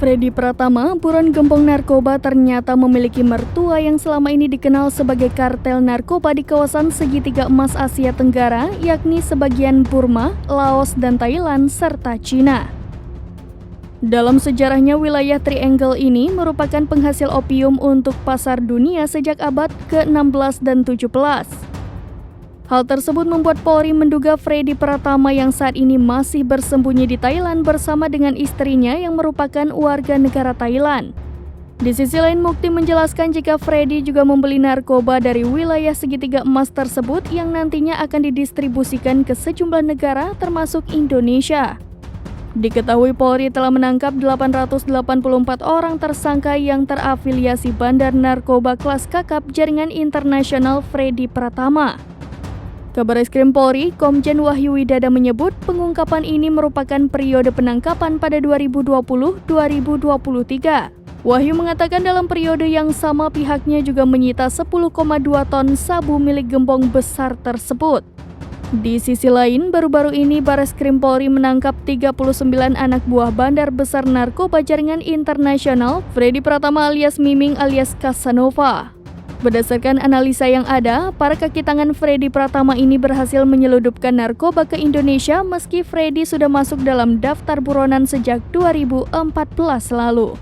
Freddy Pratama, buron gembong narkoba, ternyata memiliki mertua yang selama ini dikenal sebagai kartel narkoba di kawasan segitiga emas Asia Tenggara, yakni sebagian Burma, Laos, dan Thailand, serta Cina. Dalam sejarahnya, wilayah Triangle ini merupakan penghasil opium untuk pasar dunia sejak abad ke-16 dan 17. Hal tersebut membuat Polri menduga Freddy Pratama yang saat ini masih bersembunyi di Thailand bersama dengan istrinya yang merupakan warga negara Thailand. Di sisi lain, Mukti menjelaskan jika Freddy juga membeli narkoba dari wilayah segitiga emas tersebut yang nantinya akan didistribusikan ke sejumlah negara termasuk Indonesia. Diketahui Polri telah menangkap 884 orang tersangka yang terafiliasi bandar narkoba kelas kakap jaringan internasional Freddy Pratama. Kabareskrim Polri, Komjen Wahyu Widada menyebut pengungkapan ini merupakan periode penangkapan pada 2020-2023. Wahyu mengatakan dalam periode yang sama pihaknya juga menyita 10,2 ton sabu milik gembong besar tersebut. Di sisi lain, baru-baru ini Bareskrim Polri menangkap 39 anak buah bandar besar narkoba jaringan internasional Freddy Pratama alias Miming alias Casanova. Berdasarkan analisa yang ada, para kaki tangan Freddy Pratama ini berhasil menyeludupkan narkoba ke Indonesia meski Freddy sudah masuk dalam daftar buronan sejak 2014 lalu.